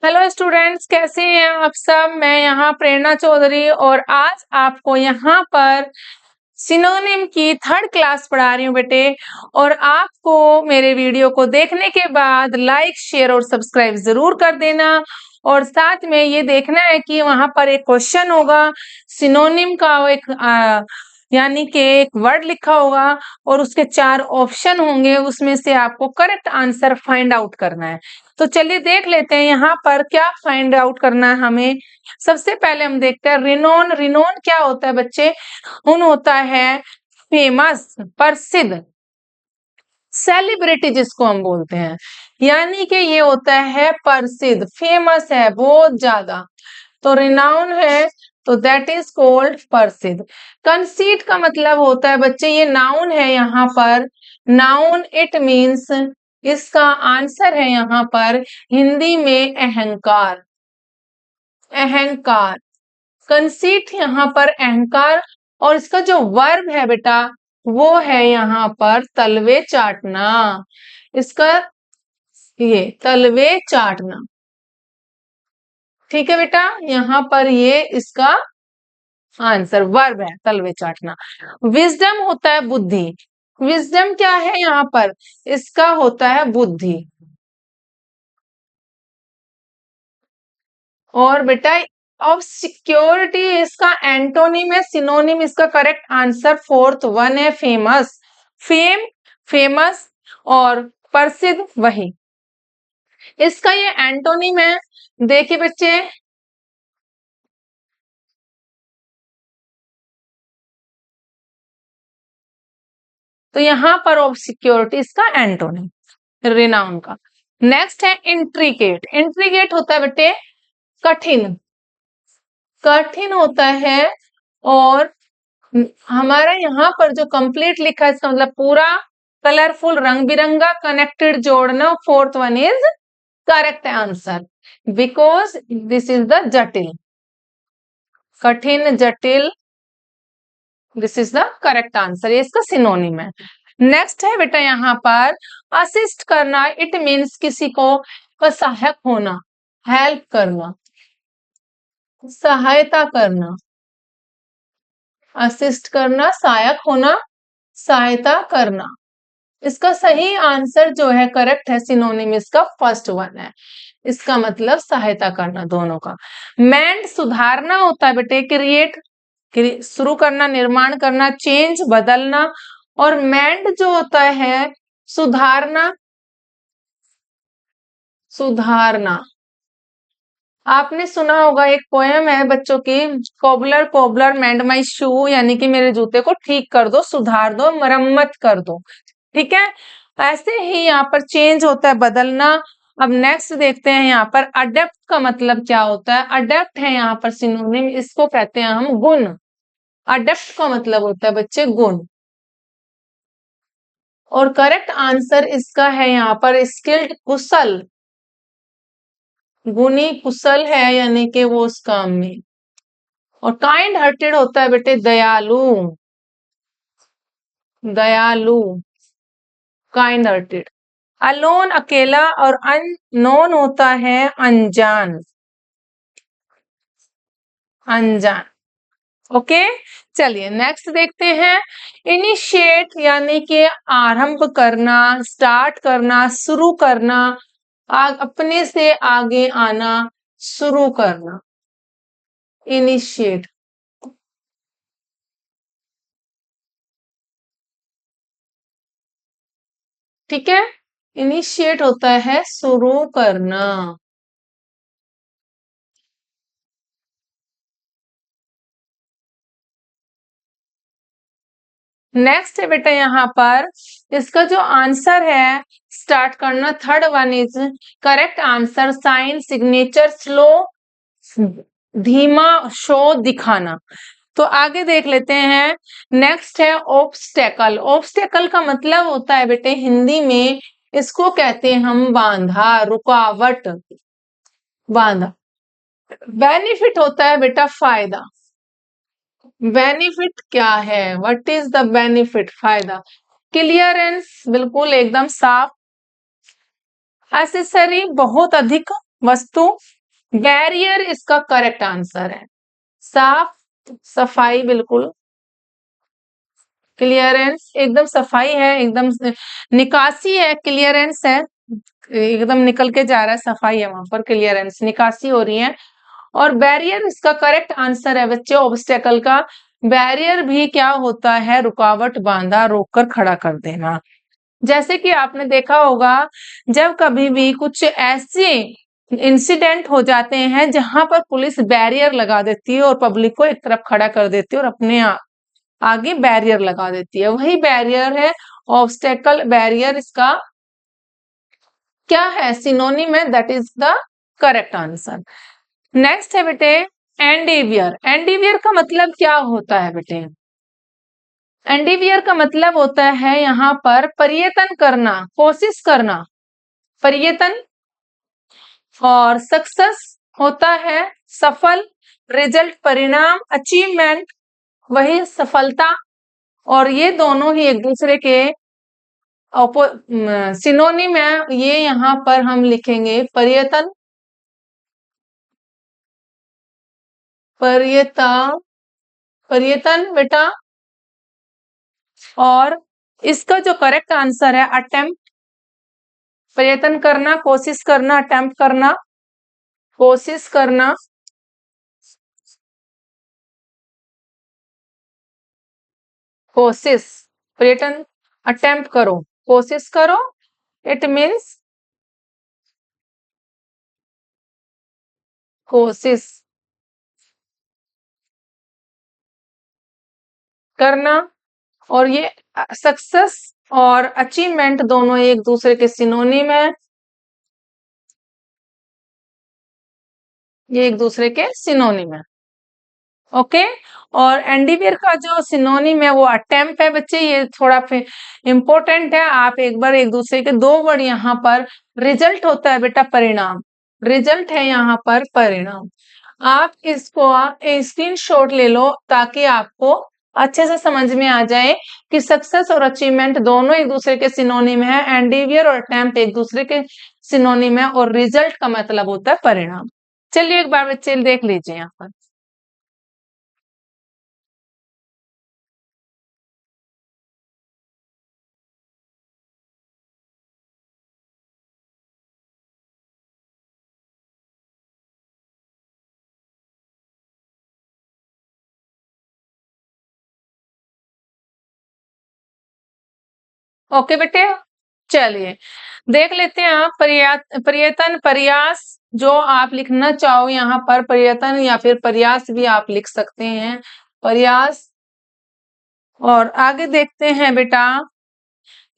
Hello students, कैसे हैं आप सब। मैं यहाँ प्रेरणा चौधरी और आज आपको यहाँ पर सिनोनिम की थर्ड क्लास पढ़ा रही हूँ बेटे। और आपको मेरे वीडियो को देखने के बाद लाइक शेयर और सब्सक्राइब जरूर कर देना। और साथ में ये देखना है कि वहां पर एक क्वेश्चन होगा सिनोनिम का, एक यानी कि एक वर्ड लिखा होगा और उसके 4 ऑप्शन होंगे, उसमें से आपको करेक्ट आंसर फाइंड आउट करना है। तो चलिए देख लेते हैं यहाँ पर क्या फाइंड आउट करना है हमें। सबसे पहले हम देखते हैं रिनोन। रिनोन क्या होता है बच्चे? उन होता है फेमस, प्रसिद्ध, सेलिब्रिटी जिसको हम बोलते हैं, यानी कि ये होता है प्रसिद्ध, फेमस है बहुत ज्यादा, तो रिनाउन है, तो दैट इज कोल्ड प्रसिद्ध। कंसीट का मतलब होता है बच्चे, ये नाउन है यहाँ पर, नाउन इट मीन्स, इसका आंसर है यहाँ पर हिंदी में अहंकार। अहंकार, कंसीट यहाँ पर अहंकार। और इसका जो वर्ब है बेटा वो है यहाँ पर तलवे चाटना। इसका ये तलवे चाटना, ठीक है बेटा, यहाँ पर ये इसका आंसर वर्ब है तलवे चाटना। विजडम होता है बुद्धि। विजडम क्या है यहाँ पर? इसका होता है बुद्धि। और बेटा ऑफ सिक्योरिटी इसका एंटोनिम है, सिनोनिम, इसका करेक्ट आंसर फोर्थ वन है फेमस। फेम, फेमस, और प्रसिद्ध वही, इसका ये एंटोनिम है। देखिए बच्चे, तो यहाँ पर ऑफ सिक्योरिटी इसका एंटोनिम रिनाउन का। नेक्स्ट है इंट्रिकेट। इंट्रिकेट होता है बेटे कठिन, कठिन होता है। और हमारा यहाँ पर जो कंप्लीट लिखा है इसका मतलब पूरा, कलरफुल, रंग बिरंगा, कनेक्टेड, जोड़ना, fourth one is correct answer because this is the जटिल, कठिन, जटिल, this is the correct answer, ये इसका सिनोनिम है। नेक्स्ट है बेटा यहाँ पर असिस्ट करना। इट मीन्स किसी को सहायक होना, हेल्प करना, सहायता करना, असिस्ट करना, सहायक होना, सहायता करना। इसका सही आंसर जो है करेक्ट है सिनोनिम, इसका फर्स्ट वन है, इसका मतलब सहायता करना दोनों का। मेंड सुधारना होता है बेटे, क्रिएट, शुरू करना, निर्माण करना, चेंज, बदलना। और मेंड जो होता है सुधारना, सुधारना। आपने सुना होगा एक पोयम है बच्चों की, कोबलर कोबलर मेंड माई शू, यानी कि मेरे जूते को ठीक कर दो, सुधार दो, मरम्मत कर दो, ठीक है। ऐसे ही यहाँ पर चेंज होता है बदलना। अब नेक्स्ट देखते हैं यहाँ पर अडेप्ट का मतलब क्या होता है। अडेप्ट है यहाँ पर सिनोनिम, इसको कहते हैं हम गुण। अडेप्ट का मतलब होता है बच्चे गुण। और करेक्ट आंसर इसका है यहाँ पर स्किल्ड, कुशल, गुणी, कुशल है, यानी कि वो उस काम में। और काइंड हार्टेड होता है बेटे दयालु, दयालु, काइंड हार्टेड। अलोन अकेला, और अननोन होता है अनजान, अनजान। ओके, चलिए नेक्स्ट देखते हैं। इनिशिएट यानी कि आरंभ करना, स्टार्ट करना, शुरू करना, अपने से आगे आना, शुरू करना, इनिशिएट, ठीक है। इनिशिएट होता है शुरू करना। नेक्स्ट है बेटा यहाँ पर इसका जो आंसर है स्टार्ट करना, third one is correct answer, sign, signature, slow, धीमा, शो, दिखाना। तो आगे देख लेते हैं। नेक्स्ट है ऑब्स्टेकल। ऑब्स्टेकल का मतलब होता है बेटे हिंदी में, इसको कहते हैं हम बांधा, रुकावट, बांधा। बेनिफिट होता है बेटा फायदा। बेनिफिट क्या है? What is the benefit? फायदा। क्लियरेंस, बिल्कुल एकदम साफ। एसेसरी, बहुत अधिक वस्तु। बैरियर इसका करेक्ट आंसर है। साफ, सफाई, बिल्कुल क्लियरेंस, एकदम सफाई है, एकदम निकासी है, क्लियरेंस है, एकदम निकल के जा रहा है, सफाई है वहां पर, क्लियरेंस निकासी हो रही है। और बैरियर इसका करेक्ट आंसर है बच्चे, ऑब्स्टेकल का। बैरियर भी क्या होता है, रुकावट, बांधा, रोककर खड़ा कर देना। जैसे कि आपने देखा होगा, जब कभी भी कुछ ऐसे इंसिडेंट हो जाते हैं जहां पर पुलिस बैरियर लगा देती है और पब्लिक को एक तरफ खड़ा कर देती है और अपने आगे बैरियर लगा देती है, वही बैरियर है ऑब्स्टेकल। बैरियर इसका क्या है, सिनोनिम है, that is the correct answer. Next है बेटे एंडीवियर। एंडीवियर का मतलब क्या होता है बेटे? एंडीवियर का मतलब होता है यहाँ पर प्रयत्न करना, कोशिश करना, प्रयत्न। और सक्सेस होता है सफल, रिजल्ट परिणाम, अचीवमेंट वही सफलता। और ये दोनों ही एक दूसरे के सिनोनिम है। ये यहाँ पर हम लिखेंगे प्रयत्न, प्रयत्न, प्रयत्न बेटा। और इसका जो करेक्ट आंसर है अटेम्प्ट, प्रयत्न करना, कोशिश करना, अटेम्प्ट करना, कोशिश करना। कोशिश, प्रयत्न, अटेम्प्ट करो, कोशिश करो, इट मीन्स कोशिश करना। और ये सक्सेस और अचीवमेंट दोनों एक दूसरे के सिनोनिम है, ये एक दूसरे के सिनोनिम है। ओके। और एंडीवियर का जो सिनोनिम है वो अटेम्प्ट है बच्चे, ये थोड़ा फिर इंपॉर्टेंट है। आप एक बार एक दूसरे के दो वर्ड यहाँ पर, रिजल्ट होता है बेटा परिणाम, रिजल्ट है यहाँ पर परिणाम। आप इसको स्क्रीनशॉट ले लो ताकि आपको अच्छे से समझ में आ जाए कि सक्सेस और अचीवमेंट दोनों एक दूसरे के सिनोनिम है, एंडीवियर और अटेम्प्ट एक दूसरे के सिनोनिम है, और रिजल्ट का मतलब होता है परिणाम। चलिए एक बार बच्चे देख लीजिए यहाँ पर। ओके बेटे, चलिए देख लेते हैं। आप प्रयत्न, प्रयास, जो आप लिखना चाहो यहाँ पर प्रयत्न या फिर प्रयास भी आप लिख सकते हैं, प्रयास। और आगे देखते हैं बेटा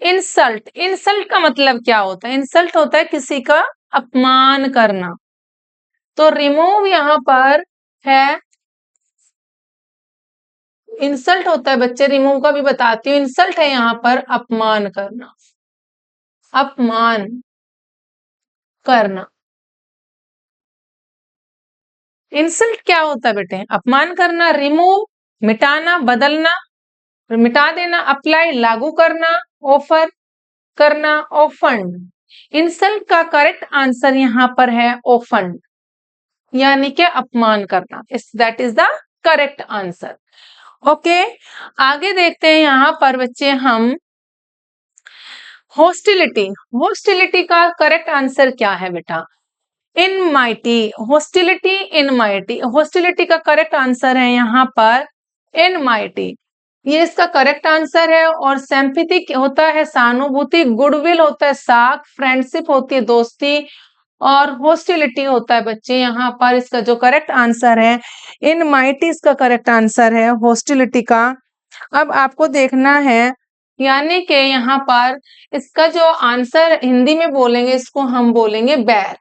इंसल्ट। इंसल्ट का मतलब क्या होता है? इंसल्ट होता है किसी का अपमान करना। तो रिमूव यहाँ पर है, इंसल्ट होता है बच्चे, रिमूव का भी बताती हूँ। इंसल्ट है यहाँ पर अपमान करना, अपमान करना। इंसल्ट क्या होता है बेटे? अपमान करना, रिमूव मिटाना, बदलना, मिटा देना, अप्लाई लागू करना, ऑफर करना, ऑफेंड। इंसल्ट का करेक्ट आंसर यहाँ पर है ऑफेंड, यानी कि अपमान करना, इस that is the correct answer. Okay, आगे देखते हैं यहाँ पर बच्चे हम हॉस्टिलिटी। हॉस्टिलिटी का करेक्ट आंसर क्या है बेटा? इन माइटी, हॉस्टिलिटी, इन माइटी। हॉस्टिलिटी का करेक्ट आंसर है यहाँ पर इन माइटी, ये इसका करेक्ट आंसर है। और सिंपैथी होता है सहानुभूति, गुडविल होता है साख, फ्रेंडशिप होती है दोस्ती, और हॉस्टिलिटी होता है बच्चे यहाँ पर इसका जो करेक्ट आंसर है इन माइटी, इसका करेक्ट आंसर है हॉस्टिलिटी का। अब आपको देखना है, यानी कि यहाँ पर इसका जो आंसर हिंदी में बोलेंगे, इसको हम बोलेंगे बैर।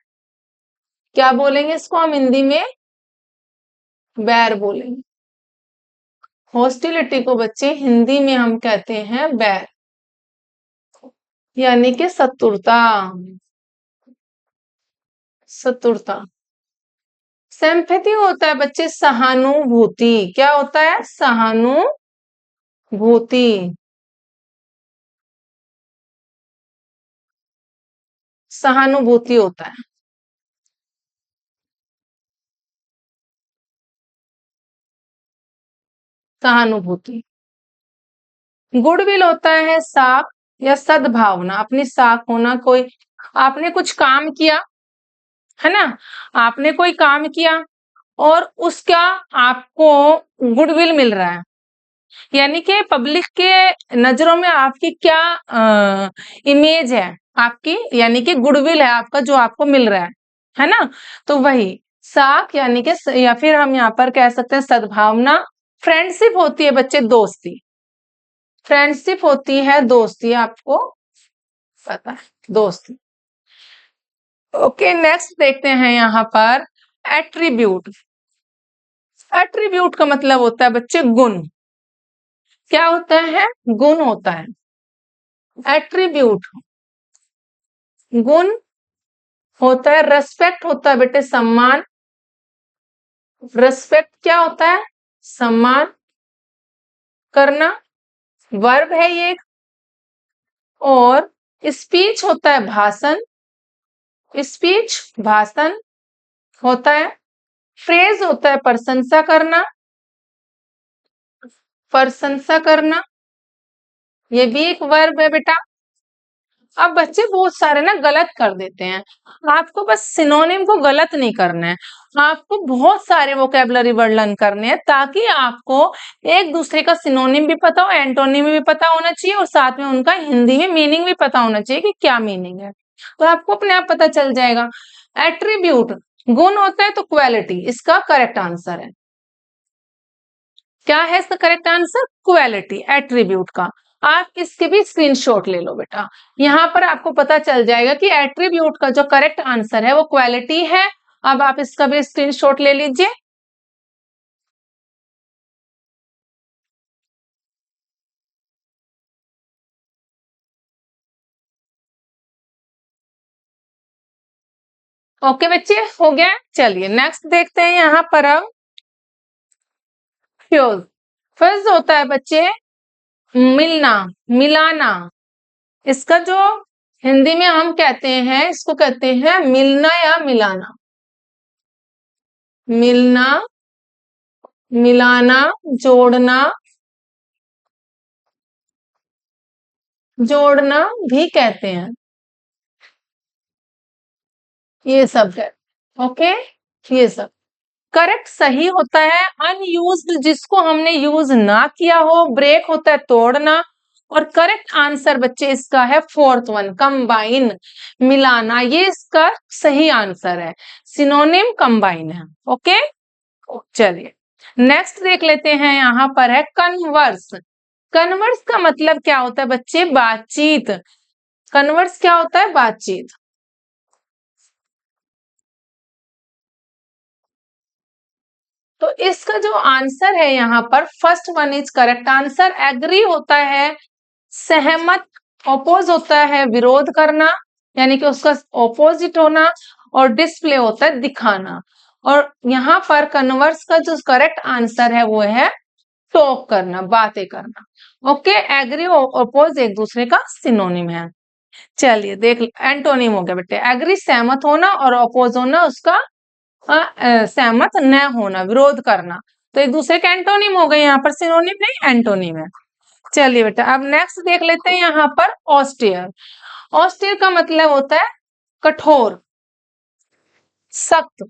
क्या बोलेंगे इसको हम हिंदी में? बैर बोलेंगे। हॉस्टिलिटी को बच्चे हिंदी में हम कहते हैं बैर, यानी कि शत्रुता, शत्रुता। सिंपैथी होता है बच्चे सहानुभूति। क्या होता है? सहानुभूति, सहानुभूति होता है। सहानुभूति। गुडविल होता है साख या सद्भावना, अपनी साख होना, कोई आपने कुछ काम किया है ना, आपने कोई काम किया और उसका आपको गुडविल मिल रहा है, यानी कि पब्लिक के नजरों में आपकी क्या इमेज है आपकी, यानी कि गुडविल है आपका जो आपको मिल रहा है ना। तो वही साख यानी कि, या फिर हम यहाँ पर कह सकते हैं सद्भावना। फ्रेंडशिप होती है बच्चे दोस्ती, फ्रेंडशिप होती है दोस्ती, आपको पता है दोस्ती। ओके, नेक्स्ट देखते हैं यहाँ पर एट्रीब्यूट। एट्रीब्यूट का मतलब होता है बच्चे गुण। क्या होता है? गुण होता है। एट्रीब्यूट गुण होता है। रेस्पेक्ट होता है बेटे सम्मान। रेस्पेक्ट क्या होता है? सम्मान करना, वर्ब है ये। और स्पीच होता है भाषण, स्पीच भाषण होता है। फ्रेज होता है प्रशंसा करना, प्रशंसा करना, ये भी एक वर्ब है बेटा। अब बच्चे बहुत सारे ना गलत कर देते हैं, आपको बस सिनोनिम को गलत नहीं करना है, आपको बहुत सारे वोकेबलरी वर्ड लर्न करने हैं ताकि आपको एक दूसरे का सिनोनिम भी पता हो, एंटोनिम भी पता होना चाहिए और साथ में उनका हिंदी में मीनिंग भी पता होना चाहिए कि क्या मीनिंग है, तो आपको अपने आप पता चल जाएगा। एट्रीब्यूट गुण होता है तो क्वालिटी इसका करेक्ट आंसर है। क्या है इसका करेक्ट आंसर? क्वालिटी, एट्रीब्यूट का। आप इसके भी स्क्रीनशॉट ले लो बेटा, यहां पर आपको पता चल जाएगा कि एट्रीब्यूट का जो करेक्ट आंसर है वो क्वालिटी है। अब आप इसका भी स्क्रीनशॉट ले लीजिए। ओके बच्चे, हो गया। चलिए नेक्स्ट देखते हैं यहाँ पर। अब फ्यूज, फ्यूज होता है बच्चे मिलना, मिलाना। इसका जो हिंदी में हम कहते हैं, इसको कहते हैं मिलना या मिलाना। मिलना, मिलाना, जोड़ना, जोड़ना भी कहते हैं, ये सब है। ओके, ये सब करेक्ट सही होता है। अनयूज्ड जिसको हमने यूज ना किया हो, ब्रेक होता है तोड़ना। और करेक्ट आंसर बच्चे इसका है फोर्थ वन, कंबाइन, मिलाना, ये इसका सही आंसर है। सिनोनिम कंबाइन है। ओके, चलिए नेक्स्ट देख लेते हैं। यहां पर है कन्वर्स। कन्वर्स का मतलब क्या होता है बच्चे? बातचीत। कन्वर्स क्या होता है? बातचीत। तो इसका जो आंसर है यहाँ पर first one is correct answer. Agree होता है सहमत, ओपोज होता है विरोध करना, यानी कि उसका ओपोजिट होना। और डिस्प्ले होता है दिखाना। और यहाँ पर कन्वर्स का जो करेक्ट आंसर है वो है टॉक करना, बातें करना। ओके, एग्री और ओपोज एक दूसरे का सिनोनिम है। चलिए देख, एंटोनिम हो गया बेटे। एग्री सहमत होना और ओपोज होना उसका सहमत न होना, विरोध करना। तो एक दूसरे के एंटोनिम हो गए, यहाँ पर सिनोनिम नहीं एंटोनिम है। चलिए बेटा अब नेक्स्ट देख लेते हैं यहाँ पर ऑस्टियर। ऑस्टियर का मतलब होता है कठोर, सख्त।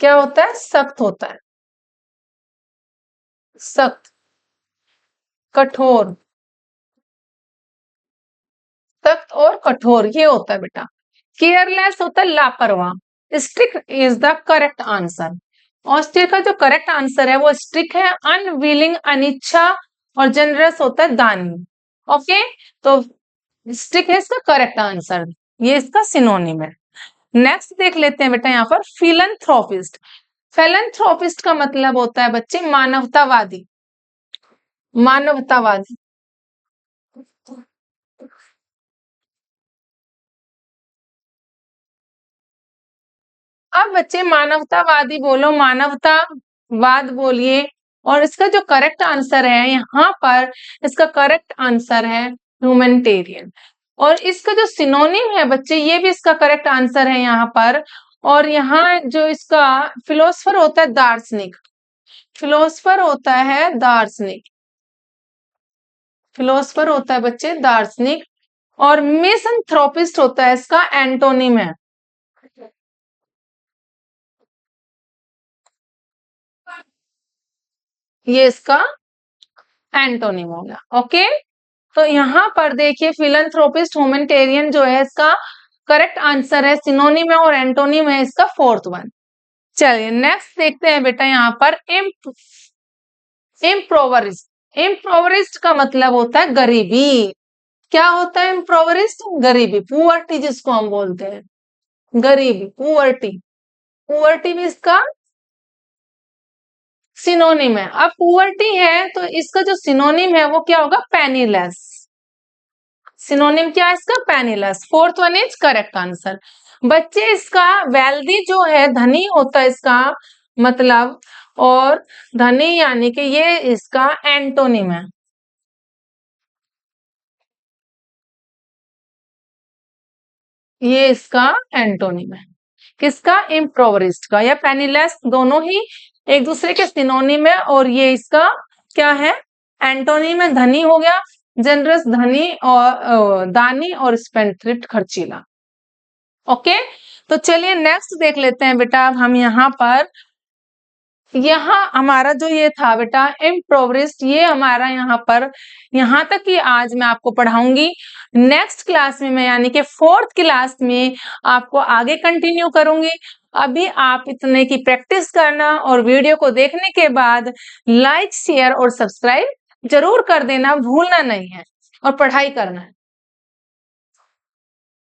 क्या होता है? सख्त होता है, सख्त, कठोर, सख्त और कठोर ये होता है बेटा। केयरलेस होता है लापरवाह। Strict is the correct answer. Austere का जो करेक्ट आंसर है वो स्ट्रिक्ट है। अनविलिंग अनिच्छा और जनरस होता है दानी। ओके, तो स्ट्रिक्ट है इसका करेक्ट आंसर, ये इसका सिनोनिम है। नेक्स्ट देख लेते हैं बेटा यहाँ पर फिलंथ्रोपिस्ट। फिलंथ्रोपिस्ट का मतलब होता है बच्चे मानवतावादी, मानवतावादी। अब बच्चे मानवतावादी बोलो, मानवतावाद बोलिए। और इसका जो करेक्ट आंसर है यहाँ पर, इसका करेक्ट आंसर है ह्यूमैनिटेरियन। और इसका जो सिनोनिम है बच्चे, ये भी इसका करेक्ट आंसर है यहाँ पर। और यहाँ जो इसका फिलोसफर होता है दार्शनिक। फिलोसफर होता है दार्शनिक, फिलोसफर होता है बच्चे दार्शनिक, और मिसंथ्रोपिस्ट होता है इसका एंटोनिम है। ये इसका एंटोनिम हो गया। ओके, तो यहाँ पर देखिए फिलैंथ्रोपिस्ट ह्यूमैनिटेरियन जो है इसका करेक्ट आंसर है, सिनोनिम है और एंटोनिम है इसका फोर्थ वन। चलिए नेक्स्ट देखते हैं बेटा यहाँ पर इम्प्रोवरिस्ट। इम्प्रोवरिस्ट का मतलब होता है गरीबी। क्या होता है इम्प्रोवरिस्ट? गरीबी, पुअर्टी जिसको हम बोलते हैं, गरीबी, पुअर्टी। पुअर्टी भी इसका सिनोनिम है। अब पुअर्टी है तो इसका जो सिनोनिम है वो क्या होगा? पेनीलेस। सिनोनिम क्या है इसका? Penniless. Fourth one is correct answer. बच्चे इसका वेल्दी जो है धनी होता है इसका मतलब, और धनी यानी कि ये इसका एंटोनिम है। ये इसका एंटोनिम है किसका? इम्प्रोवरिस्ट का या पेनीलेस, दोनों ही एक दूसरे के सिनोनिम है। और ये इसका क्या है? एंटोनिम है। धनी हो गया जनरस, धनी और दानी, और स्पेंडथ्रिफ्ट खर्चीला। ओके, तो चलिए नेक्स्ट देख लेते हैं बेटा। अब हम यहाँ पर, यहाँ हमारा जो ये था बेटा इम्प्रोवरिस्ट, ये हमारा यहाँ पर यहाँ तक ही आज मैं आपको पढ़ाऊंगी। नेक्स्ट क्लास में मैं यानी कि फोर्थ क्लास में आपको आगे कंटिन्यू करूंगी। अभी आप इतने की प्रैक्टिस करना और वीडियो को देखने के बाद लाइक, शेयर और सब्सक्राइब जरूर कर देना, भूलना नहीं है, और पढ़ाई करना है।